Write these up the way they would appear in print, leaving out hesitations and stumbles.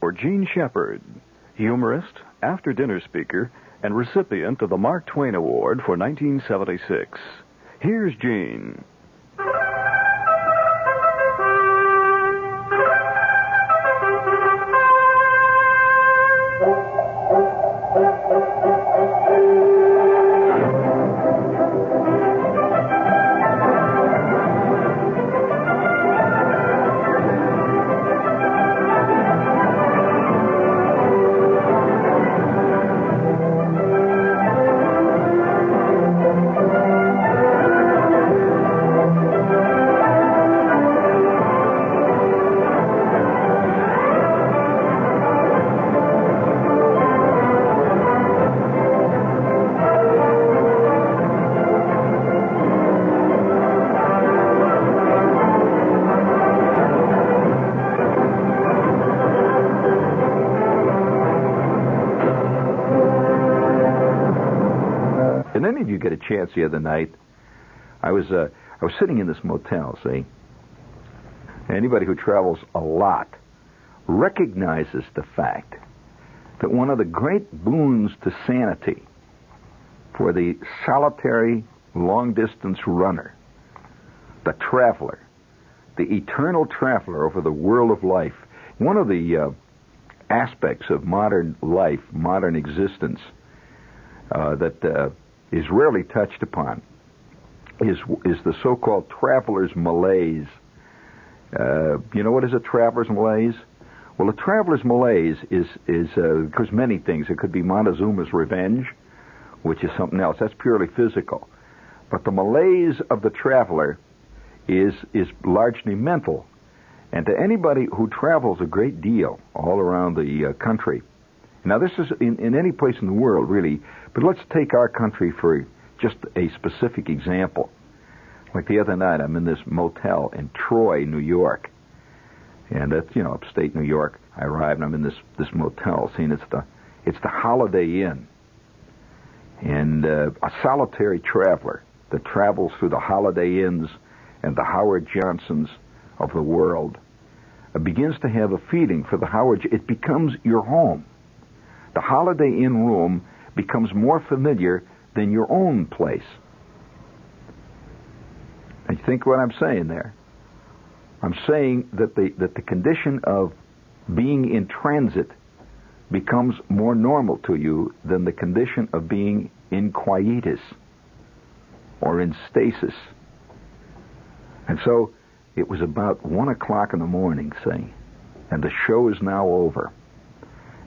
For Gene Shepard, humorist, after-dinner speaker, and recipient of the Mark Twain Award for 1976. Here's Gene. Did any of you get a chance the other night? I was sitting in this motel, see? Anybody who travels a lot recognizes the fact that one of the great boons to sanity for the solitary long-distance runner, the traveler, the eternal traveler over the world of life, one of the aspects of modern life, modern existence, that is rarely touched upon is the so-called traveler's malaise. You know what is a traveler's malaise? Well, a traveler's malaise is because many things. It could be Montezuma's revenge, which is something else. That's purely physical. But the malaise of the traveler is largely mental. And to anybody who travels a great deal all around the country, now this is in any place in the world, really, but let's take our country for just a specific example. Like the other night, I'm in this motel in Troy, New York. And that's, upstate New York. I arrived and I'm in this motel. See, and it's the Holiday Inn. And a solitary traveler that travels through the Holiday Inns and the Howard Johnsons of the world begins to have a feeling for the Howard. It becomes your home. The Holiday Inn room becomes more familiar than your own place. I think what I'm saying there. I'm saying that the condition of being in transit becomes more normal to you than the condition of being in quietus or in stasis. And so it was about 1 o'clock in the morning, say, and the show is now over.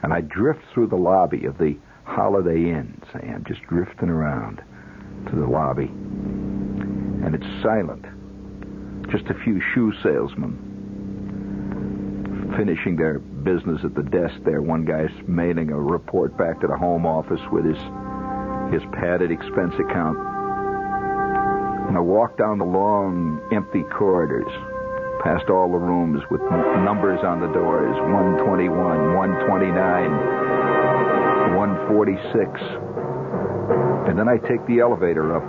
And I drift through the lobby of the Holiday Inn, say, I'm just drifting around to the lobby. And it's silent. Just a few shoe salesmen finishing their business at the desk there. One guy's mailing a report back to the home office with his padded expense account. And I walk down the long, empty corridors, past all the rooms with numbers on the doors, 121, 129, 146. And then I take the elevator up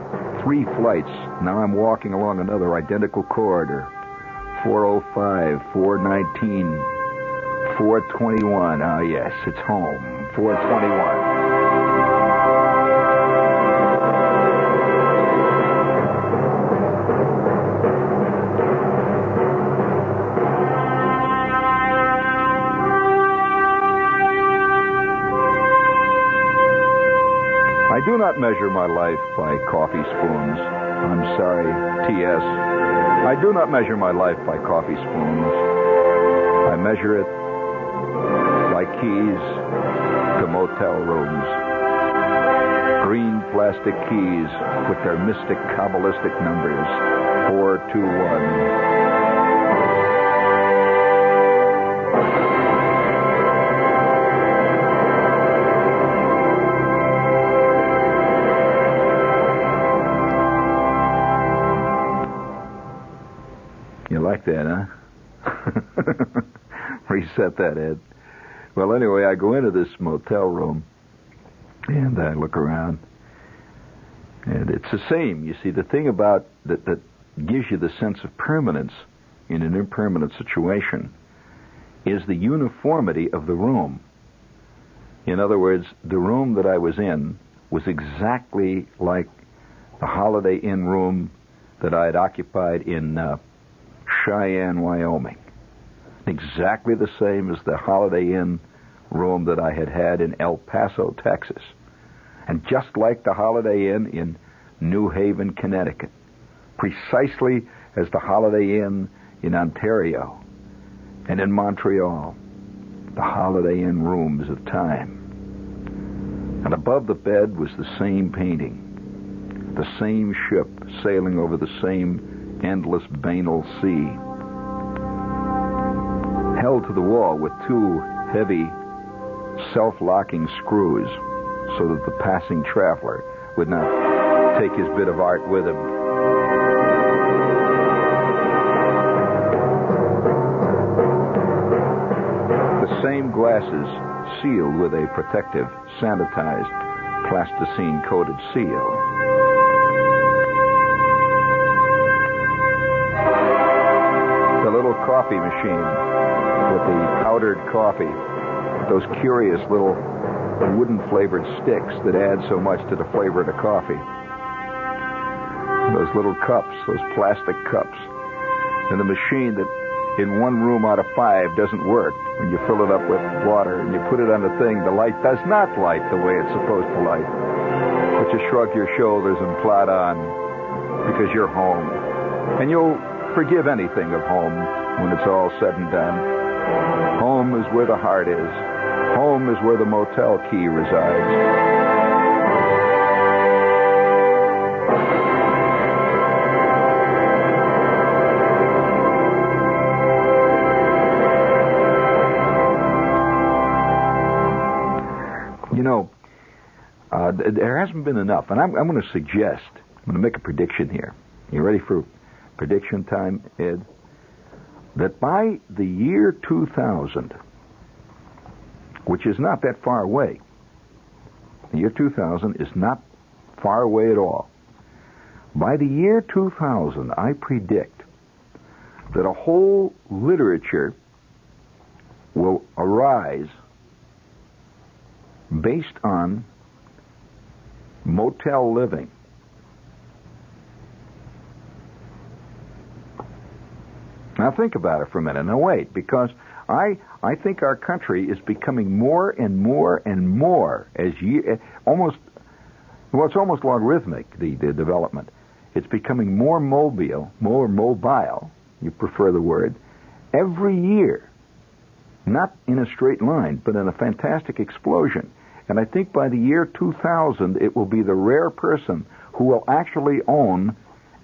3 flights. Now I'm walking along another identical corridor. 405, 419, 421. Ah, yes, it's home. 421. I do not measure my life by coffee spoons. I'm sorry, T.S. I do not measure my life by coffee spoons. I measure it by keys to motel rooms. Green plastic keys with their mystic Kabbalistic numbers. 421. You like that, huh? Reset that, Ed. Well, anyway, I go into this motel room, and I look around, and it's the same. You see, the thing about that gives you the sense of permanence in an impermanent situation is the uniformity of the room. In other words, the room that I was in was exactly like the Holiday Inn room that I had occupied in Cheyenne, Wyoming. Exactly the same as the Holiday Inn room that I had had in El Paso, Texas. And just like the Holiday Inn in New Haven, Connecticut. Precisely as the Holiday Inn in Ontario and in Montreal. The Holiday Inn rooms of time. And above the bed was the same painting. The same ship sailing over the same endless banal sea. Held to the wall with two heavy, self-locking screws so that the passing traveler would not take his bit of art with him. The same glasses sealed with a protective, sanitized, plasticine-coated seal. The little coffee machine with the powdered coffee, those curious little wooden-flavored sticks that add so much to the flavor of the coffee. Those little cups, those plastic cups, and the machine that in one room out of 5 doesn't work. When you fill it up with water and you put it on the thing, the light does not light the way it's supposed to light. But you shrug your shoulders and plod on because you're home. And you'll forgive anything of home when it's all said and done. Home is where the heart is. Home is where the motel key resides. You know, there hasn't been enough, and I'm going to suggest, I'm going to make a prediction here. You ready for prediction time, Ed? That by the year 2000, which is not that far away, the year 2000 is not far away at all. By the year 2000, I predict that a whole literature will arise based on motel living. Now think about it for a minute. Now wait, because I think our country is becoming more and more and more as it's almost logarithmic, the development. It's becoming more mobile, you prefer the word, every year. Not in a straight line, but in a fantastic explosion. And I think by the year 2000, it will be the rare person who will actually own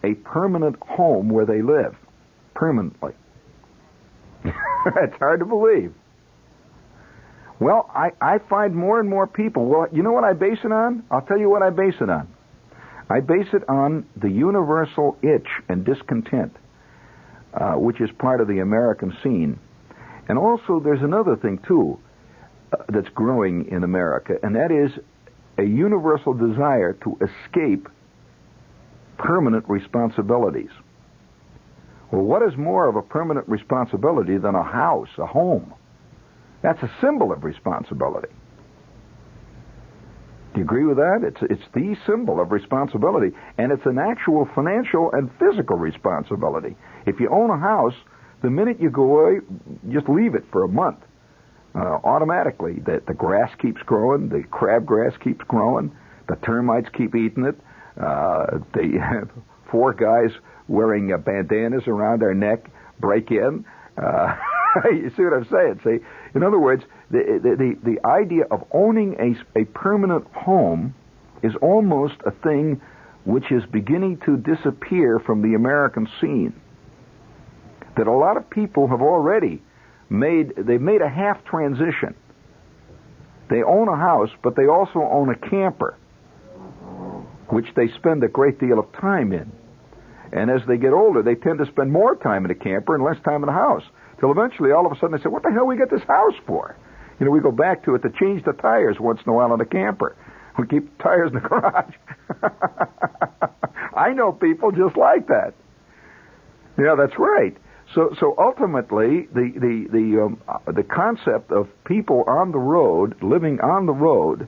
a permanent home where they live. Permanently. It's hard to believe. Well, I find more and more people. Well, you know what I base it on? I'll tell you what I base it on. I base it on the universal itch and discontent, which is part of the American scene. And also, there's another thing, too, that's growing in America, and that is a universal desire to escape permanent responsibilities. Well, what is more of a permanent responsibility than a house, a home? That's a symbol of responsibility. Do you agree with that? It's the symbol of responsibility, and it's an actual financial and physical responsibility. If you own a house, the minute you go away, just leave it for a month. Automatically, the grass keeps growing, the crabgrass keeps growing, the termites keep eating it, the 4 guys wearing bandanas around their neck break in. You see what I'm saying? See, in other words, the idea of owning a permanent home is almost a thing which is beginning to disappear from the American scene. That a lot of people have already made a half transition. They own a house, but they also own a camper, which they spend a great deal of time in. And as they get older, they tend to spend more time in a camper and less time in a house. Till eventually, all of a sudden, they say, what the hell we get this house for? You know, we go back to it to change the tires once in a while on the camper. We keep the tires in the garage. I know people just like that. Yeah, that's right. So ultimately, the concept of people on the road, living on the road,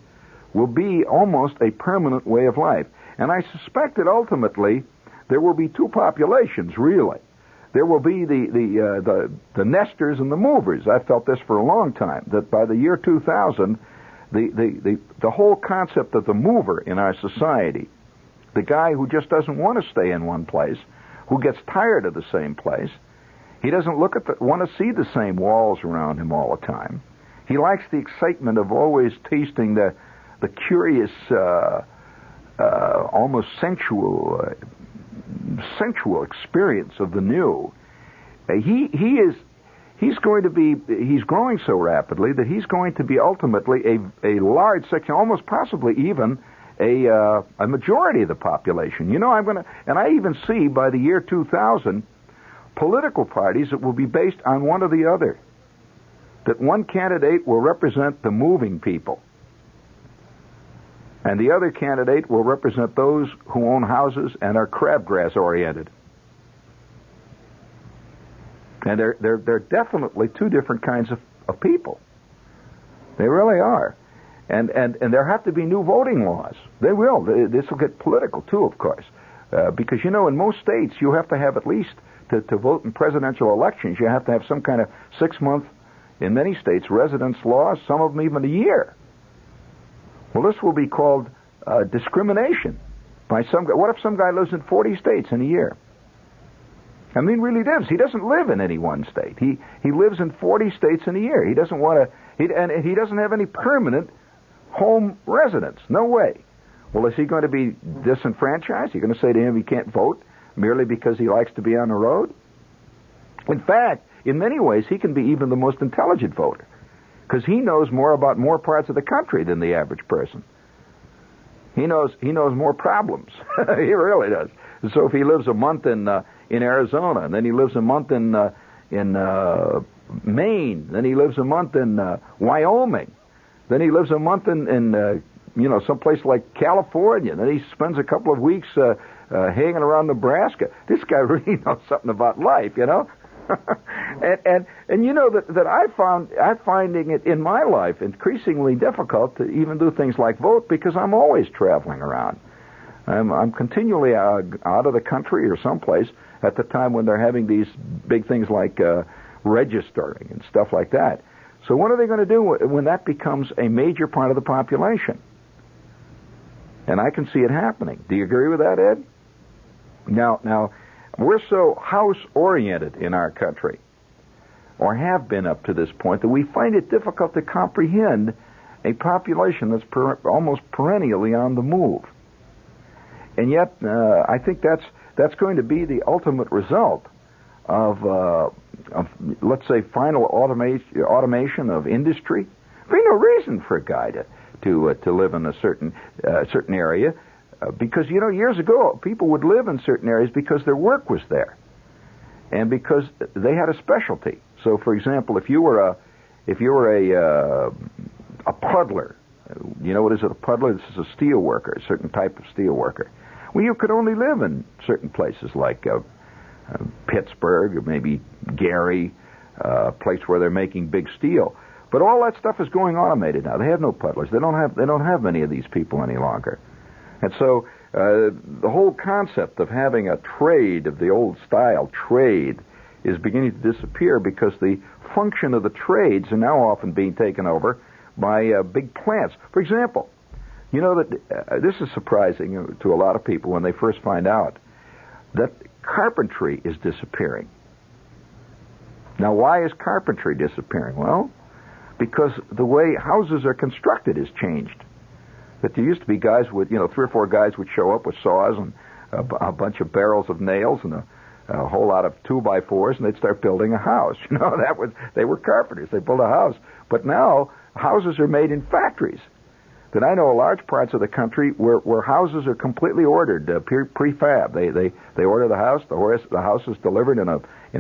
will be almost a permanent way of life. And I suspect that ultimately there will be two populations, really. There will be the nesters and the movers. I've felt this for a long time, that by the year 2000, the whole concept of the mover in our society, the guy who just doesn't want to stay in one place, who gets tired of the same place, he doesn't want to see the same walls around him all the time. He likes the excitement of always tasting the curious, almost sensual experience of the new. He's growing so rapidly that he's going to be ultimately a large section, almost possibly even a majority of the population. You know, and I even see by the year 2000 political parties that will be based on one or the other. That one candidate will represent the moving people, and the other candidate will represent those who own houses and are crabgrass oriented. And they're definitely two different kinds of people. They really are. And there have to be new voting laws. They will. This will get political too, of course, because you know in most states you have to have at least to vote in presidential elections, you have to have some kind of 6-month, in many states, residence laws, some of them even a year. Well, this will be called discrimination by some guy. What if some guy lives in 40 states in a year? I mean, really lives. He doesn't live in any one state. He lives in 40 states in a year. He doesn't want to, and he doesn't have any permanent home residence. No way. Well, is he going to be disenfranchised? You're going to say to him he can't vote merely because he likes to be on the road? In fact, in many ways, he can be even the most intelligent voter, because he knows more about more parts of the country than the average person. He knows more problems. He really does. And so if he lives a month in Arizona, and then he lives a month in Maine, then he lives a month in Wyoming, then he lives a month in someplace like California, then he spends a couple of weeks hanging around Nebraska. This guy really knows something about life, you know. and you know that I'm finding it in my life increasingly difficult to even do things like vote, because I'm always traveling around. I'm continually out of the country or someplace at the time when they're having these big things like registering and stuff like that. So what are they going to do when that becomes a major part of the population? And I can see it happening. Do you agree with that, Ed? Now, we're so house-oriented in our country, or have been up to this point, that we find it difficult to comprehend a population that's almost perennially on the move. And yet, I think that's going to be the ultimate result of let's say, final automation of industry. There's no reason for a guy to live in a certain area, because years ago people would live in certain areas because their work was there, and because they had a specialty. So, for example, if you were a puddler, what is it? A puddler? This is a steel worker, a certain type of steel worker. Well, you could only live in certain places like Pittsburgh or maybe Gary, a place where they're making big steel. But all that stuff is going automated now. They have no puddlers. They don't have many of these people any longer. And so the whole concept of having a trade of the old style trade is beginning to disappear, because the function of the trades are now often being taken over by big plants. For example, you know that this is surprising to a lot of people when they first find out that carpentry is disappearing. Now, why is carpentry disappearing? Well, because the way houses are constructed has changed. That there used to be guys with, 3 or 4 guys would show up with saws and a bunch of barrels of nails and a whole lot of 2x4s, and they'd start building a house. They were carpenters. They built a house. But now houses are made in factories. That I know large parts of the country where houses are completely ordered, prefab. They order the house. The house is delivered in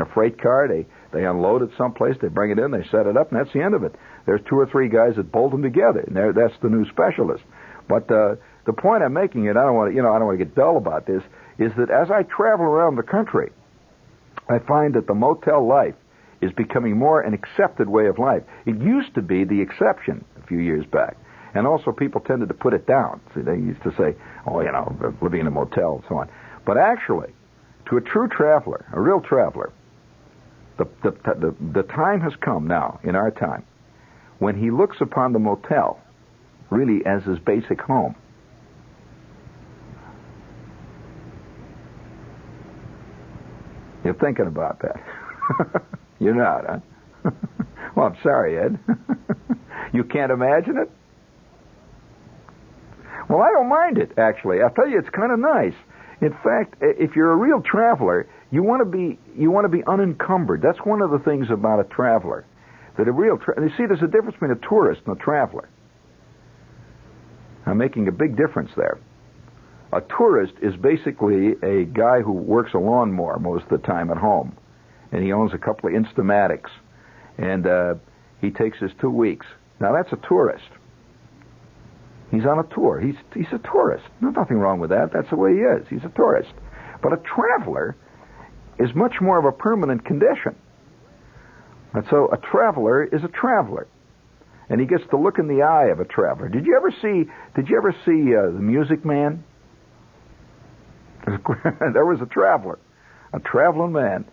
a freight car. They unload it someplace. They bring it in. They set it up, and that's the end of it. There's 2 or 3 guys that bolt them together, and that's the new specialist. But the point I'm making, and I don't want to get dull about this, is that as I travel around the country, I find that the motel life is becoming more an accepted way of life. It used to be the exception a few years back. And also people tended to put it down. See, they used to say, oh, you know, living in a motel and so on. But actually, to a true traveler, a real traveler, the time has come now, in our time, when he looks upon the motel really as his basic home. You're thinking about that. You're not, huh? Well, I'm sorry, Ed. You can't imagine it? Well, I don't mind it, actually. I'll tell you, it's kind of nice. In fact, if you're a real traveler, you want to be unencumbered. That's one of the things about a traveler. That a real you see, there's a difference between a tourist and a traveler. I'm making a big difference there. A tourist is basically a guy who works a lawnmower most of the time at home, and he owns a couple of Instamatics, and he takes his 2 weeks. Now that's a tourist. He's on a tour. He's a tourist. There's nothing wrong with that. That's the way he is. He's a tourist. But a traveler is much more of a permanent condition. And so a traveler is a traveler. And he gets to look in the eye of a traveler. Did you ever see The Music Man? There was a traveler, a traveling man.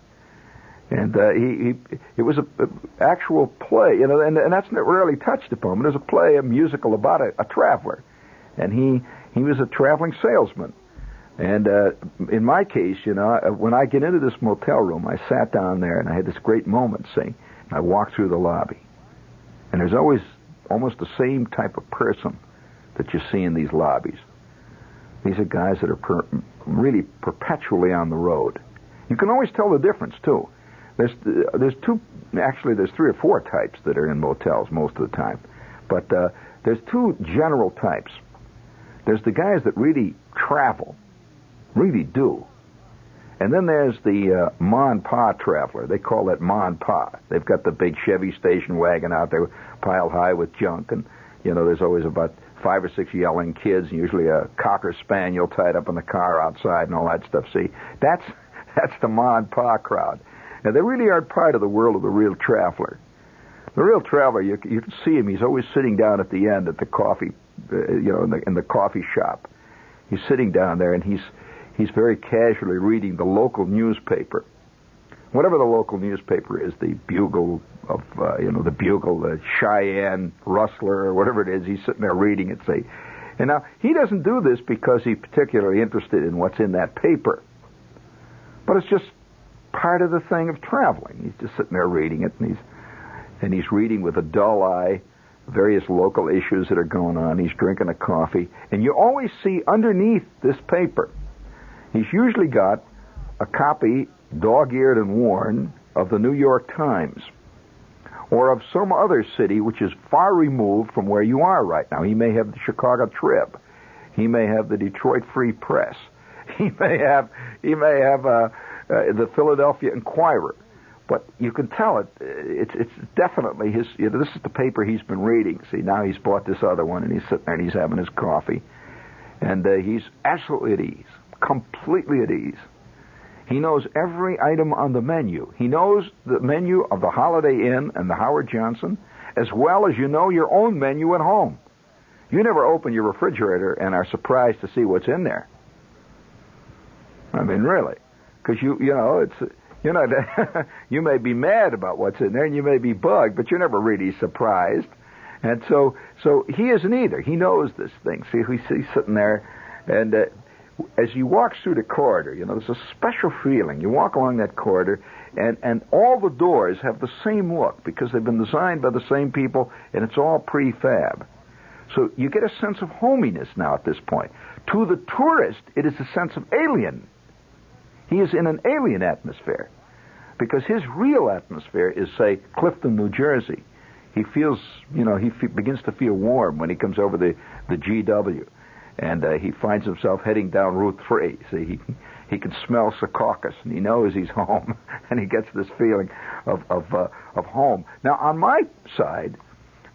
And it was an actual play, you know, and that's not rarely touched upon. But there's a play, a musical about a traveler, and he was a traveling salesman. And in my case, you know, when I get into this motel room, I sat down there and I had this great moment. See, I walked through the lobby, and there's always almost the same type of person that you see in these lobbies. These are guys that are really perpetually on the road. You can always tell the difference too. There's there's 3 or 4 types that are in motels most of the time. But there's 2 general types. There's the guys that really travel, really do. And then there's the ma and pa traveler. They call that ma and pa. They've got the big Chevy station wagon out there piled high with junk. And, you know, there's always about 5 or 6 yelling kids, and usually a Cocker Spaniel tied up in the car outside and all that stuff. See, that's the ma and pa crowd. Now, they really aren't part of the world of the real traveler. The real traveler, you can see him. He's always sitting down at the end at the coffee, in the coffee shop. He's sitting down there, and he's very casually reading the local newspaper. Whatever the local newspaper is, the Bugle of, the Bugle, the Cheyenne Rustler, or whatever it is, he's sitting there reading it, see. And now, he doesn't do this because he's particularly interested in what's in that paper. But it's just part of the thing of traveling. He's just sitting there reading it, and he's reading with a dull eye various local issues that are going on. He's drinking a coffee, and you always see underneath this paper, he's usually got a copy, dog-eared and worn, of the New York Times, or of some other city which is far removed from where you are right now. He may have the Chicago Trib. He may have the Detroit Free Press. He may have the Philadelphia Inquirer, but you can tell it's definitely his. You know, this is the paper he's been reading. See, now he's bought this other one, and he's sitting there and he's having his coffee, and he's absolutely at ease, completely at ease. He knows every item on the menu. He knows the menu of the Holiday Inn and the Howard Johnson, as well as you know your own menu at home. You never open your refrigerator and are surprised to see what's in there. I mean, really. Because you may be mad about what's in there and you may be bugged, but you're never really surprised. And so he isn't either. He knows this thing. See, he's sitting there, and as he walks through the corridor, you know, there's a special feeling. You walk along that corridor, and all the doors have the same look because they've been designed by the same people, and it's all prefab. So you get a sense of hominess now at this point. To the tourist, it is a sense of alien. He is in an alien atmosphere because his real atmosphere is, say, Clifton, New Jersey. He feels, you know, begins to feel warm when he comes over the GW, and he finds himself heading down Route 3. See, he can smell Secaucus, and he knows he's home, and he gets this feeling of home. Now, on my side,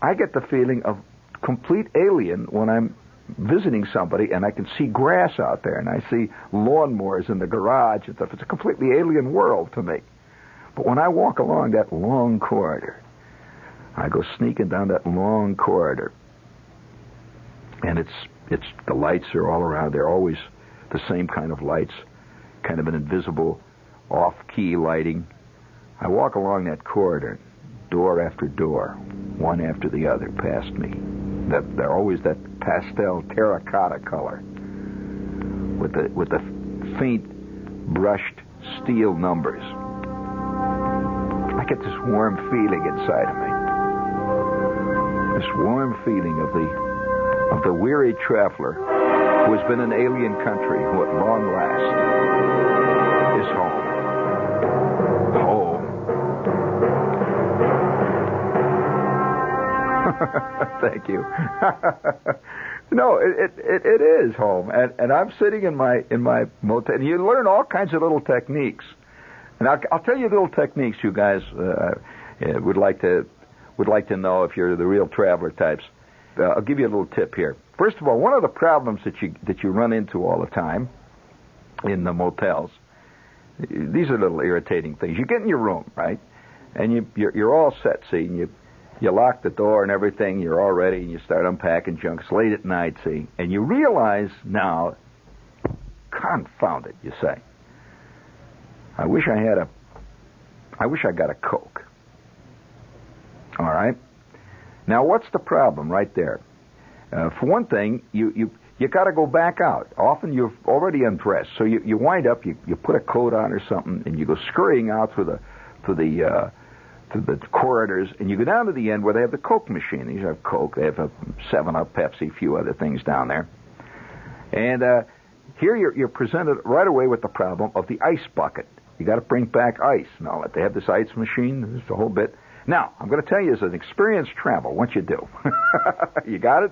I get the feeling of complete alien when I'm visiting somebody and I can see grass out there and I see lawnmowers in the garage and stuff. It's a completely alien world to me. But when I walk along that long corridor, I go sneaking down that long corridor, and it's the lights are all around. They're always the same kind of lights, kind of an invisible, off-key lighting. I walk along that corridor, door after door, one after the other, past me. They're always that pastel terracotta color, with the faint brushed steel numbers. I get this warm feeling inside of me. This warm feeling of the weary traveler who has been in alien country, who at long last is home. Home. Thank you. No, it is home, and I'm sitting in my motel. And you learn all kinds of little techniques, and I'll tell you little techniques you guys would like to know if you're the real traveler types. I'll give you a little tip here. First of all, one of the problems that you run into all the time in the motels, these are little irritating things. You get in your room, right, and you're all set. See, and you lock the door and everything. You're all ready, and you start unpacking junk. It's late at night, see, and you realize now, confound it, you say, I wish I got a Coke. All right. Now, what's the problem right there? For one thing, you got to go back out. Often you've already undressed, so you wind up, you put a coat on or something, and you go scurrying out through the corridors, and you go down to the end where they have the Coke machine. These have Coke. They have a 7-Up, Pepsi, a few other things down there. And here you're presented right away with the problem of the ice bucket. You got to bring back ice and all that. They have this ice machine. This is the whole bit. Now, I'm going to tell you as an experienced traveler what you do. You got it?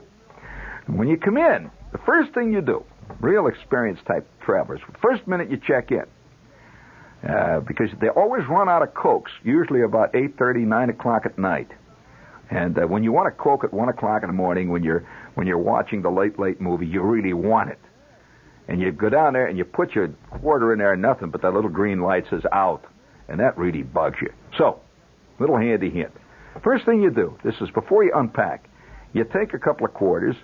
When you come in, the first thing you do, real experienced type travelers, first minute you check in, because they always run out of Cokes, usually about 8:30, 9 o'clock at night. And when you want a Coke at 1 o'clock in the morning, when you're watching the late movie, you really want it. And you go down there and you put your quarter in there and nothing but that little green light says out. And that really bugs you. So, little handy hint. First thing you do, this is before you unpack, you take a couple of quarters,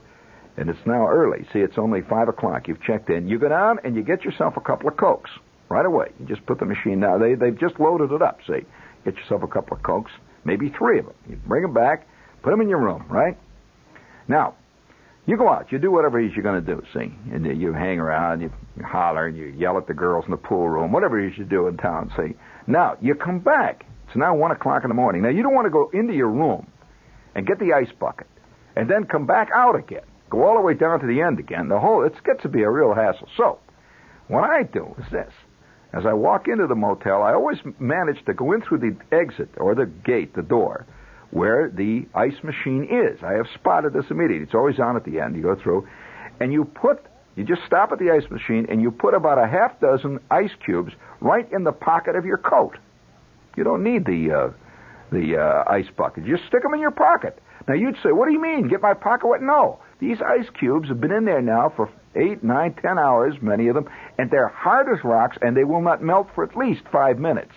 and it's now early. See, it's only 5 o'clock. You've checked in. You go down and you get yourself a couple of Cokes right away. You just put the machine down. They've just loaded it up, see. Get yourself a couple of Cokes, maybe 3 of them. You bring them back, put them in your room, right? Now, you go out. You do whatever it is you're going to do, see. And you hang around, you holler, and you yell at the girls in the pool room, whatever it is you do in town, see. Now, you come back. It's now 1 o'clock in the morning. Now, you don't want to go into your room and get the ice bucket and then come back out again. Go all the way down to the end again. It gets to be a real hassle. So, what I do is this. As I walk into the motel, I always manage to go in through the exit or the gate, the door, where the ice machine is. I have spotted this immediately. It's always on at the end. You go through, and you just stop at the ice machine, and you put about a half dozen ice cubes right in the pocket of your coat. You don't need the ice bucket. You just stick them in your pocket. Now, you'd say, what do you mean? Get my pocket wet? No. These ice cubes have been in there now for 8, 9, 10 hours, many of them, and they're hard as rocks, and they will not melt for at least 5 minutes.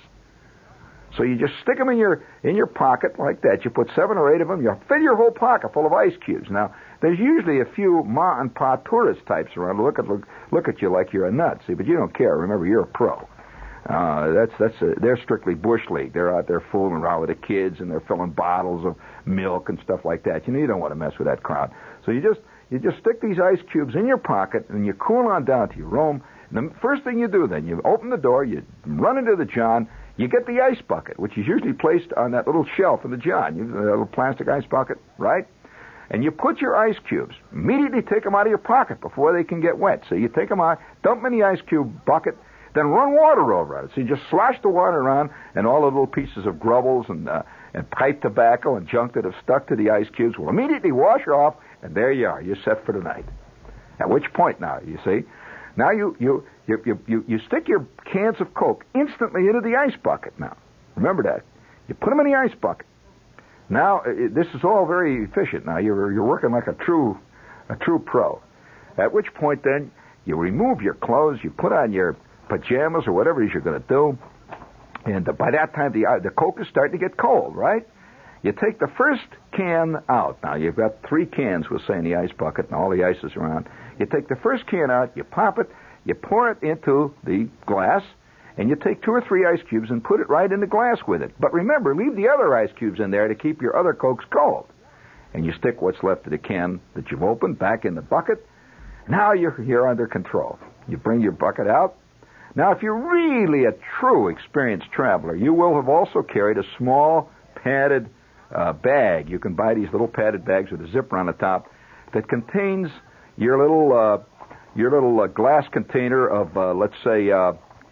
So you just stick them in your pocket like that. You put 7 or 8 of them. You fill your whole pocket full of ice cubes. Now, there's usually a few ma and pa tourist types around. Look at you like you're a nut. See, but you don't care. Remember, you're a pro. They're strictly bush league. They're out there fooling around with the kids, and they're filling bottles of milk and stuff like that. You don't want to mess with that crowd. So you just stick these ice cubes in your pocket, and you cool on down to your room. And the first thing you do then, you open the door, you run into the john, you get the ice bucket, which is usually placed on that little shelf in the john, that little plastic ice bucket, right? And you put your ice cubes, immediately take them out of your pocket before they can get wet. So you take them out, dump them in the ice cube bucket, then run water over it. So you just slosh the water around, and all the little pieces of grubbles and pipe tobacco and junk that have stuck to the ice cubes will immediately wash off, and there you are. You're set for the night. At which point now, you see, now you stick your cans of Coke instantly into the ice bucket now. Remember that. You put them in the ice bucket. Now, this is all very efficient. Now, you're working like a true A true pro. At which point then, you remove your clothes, you put on your pajamas or whatever it is you're going to do, and by that time the Coke is starting to get cold, right? You take the first can out. Now, you've got 3 cans, we'll say, in the ice bucket, and all the ice is around. You take the first can out, you pop it, you pour it into the glass, and you take 2 or 3 ice cubes and put it right in the glass with it. But remember, leave the other ice cubes in there to keep your other Cokes cold. And you stick what's left of the can that you've opened back in the bucket. Now you're under control. You bring your bucket out. Now, if you're really a true experienced traveler, you will have also carried a small padded bag. You can buy these little padded bags with a zipper on the top that contains your little glass container of, let's say,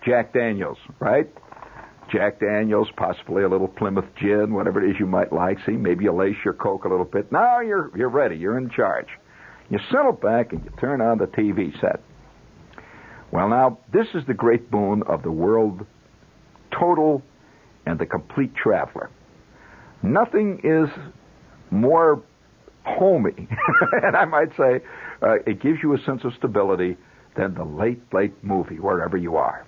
Jack Daniels, right? Jack Daniels, possibly a little Plymouth gin, whatever it is you might like. See, maybe you lace your Coke a little bit. Now you're ready. You're in charge. You settle back and you turn on the TV set. Well, now, this is the great boon of the world total and the complete traveler. Nothing is more homey, and I might say it gives you a sense of stability than the late movie, wherever you are.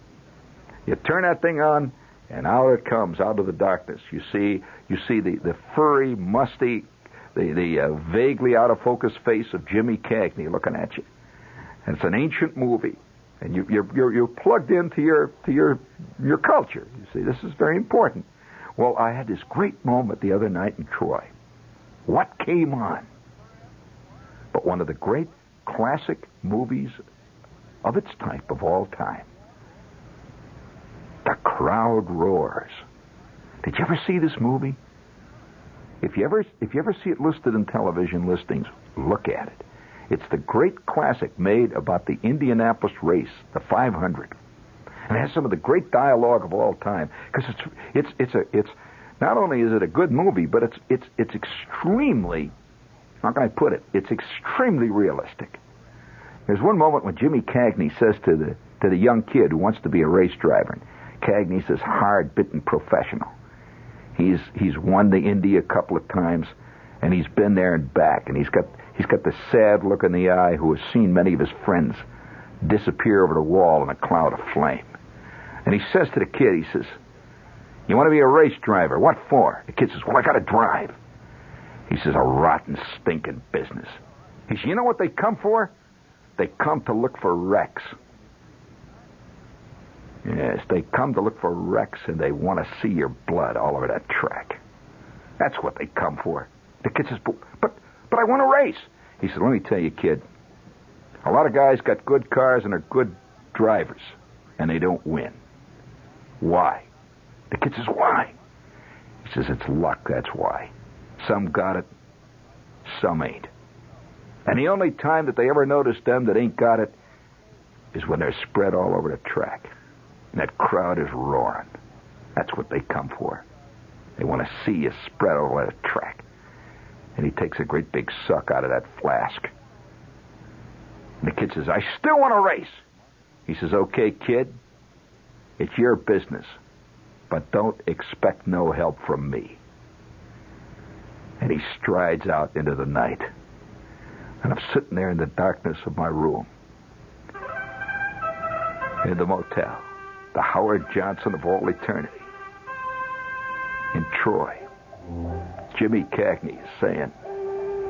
You turn that thing on, and out it comes, out of the darkness. You see the furry, musty, the vaguely out of focus face of Jimmy Cagney looking at you. And it's an ancient movie, and you're plugged into your culture. You see, this is very important. Well, I had this great moment the other night in Troy. What came on? But one of the great classic movies of its type of all time. The Crowd Roars. Did you ever see this movie? If you ever see it listed in television listings, look at it. It's the great classic made about the Indianapolis race, the 500. And it has some of the great dialogue of all time. Because it's not only is it a good movie, but it's extremely, how can I put it? It's extremely realistic. There's one moment when Jimmy Cagney says to the young kid who wants to be a race driver. Cagney's this hard-bitten professional. He's won the Indy a couple of times, and he's been there and back, and he's got the sad look in the eye who has seen many of his friends disappear over the wall in a cloud of flame. And he says to the kid, he says, "You want to be a race driver? What for?" The kid says, "Well, I got to drive." He says, "A rotten, stinking business." He says, "You know what they come for? They come to look for wrecks." Yes, they come to look for wrecks, and they want to see your blood all over that track. That's what they come for. The kid says, but I want to race. He said, "Let me tell you, kid, a lot of guys got good cars and are good drivers, and they don't win. Why?" The kid says, "Why?" He says, "It's luck, that's why. Some got it, some ain't. And the only time that they ever notice them that ain't got it is when they're spread all over the track. And that crowd is roaring. That's what they come for. They want to see you spread all over the track." And he takes a great big suck out of that flask. And the kid says, "I still want to race." He says, "Okay, kid, it's your business, but don't expect no help from me." And he strides out into the night. And I'm sitting there in the darkness of my room, in the motel, the Howard Johnson of all eternity, in Troy. Jimmy Cagney is saying,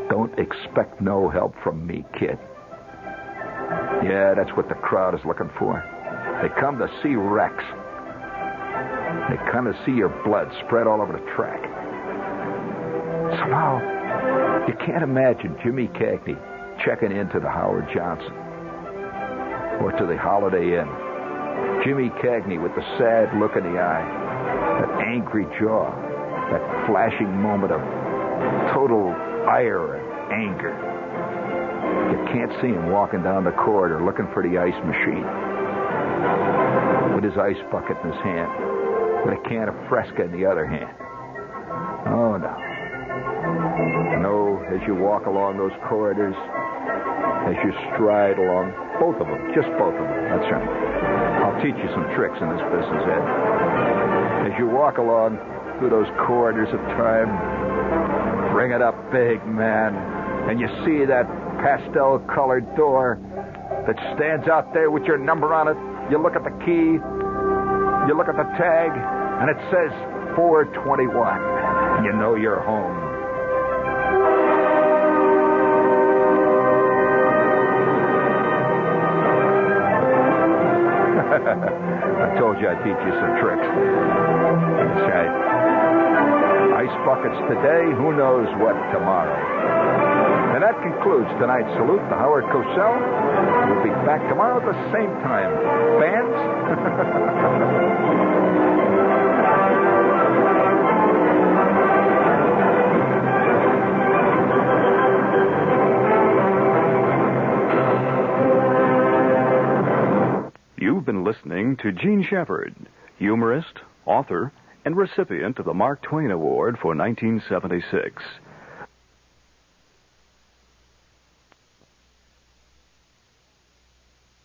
"Don't expect no help from me, kid." Yeah, that's what the crowd is looking for. They come to see wrecks. They come to see your blood spread all over the track. Somehow, you can't imagine Jimmy Cagney checking into the Howard Johnson or to the Holiday Inn. Jimmy Cagney with the sad look in the eye, that angry jaw, that flashing moment of total ire and anger. You can't see him walking down the corridor looking for the ice machine with his ice bucket in his hand, with a can of Fresca in the other hand. Oh, no. No, as you walk along those corridors, as you stride along, both of them, just both of them, that's right. I'll teach you some tricks in this business, Ed. As you walk along through those corridors of time, Bring it up big, man. And you see that pastel-colored door that stands out there with your number on it. You look at the key, you look at the tag, and it says 421. You know you're home. I told you I'd teach you some tricks. That's right. Ice buckets today, who knows what tomorrow. And that concludes tonight's salute to Howard Cosell. We'll be back tomorrow at the same time. Fans? You've been listening to Gene Shepard, humorist, author, and recipient of the Mark Twain Award for 1976.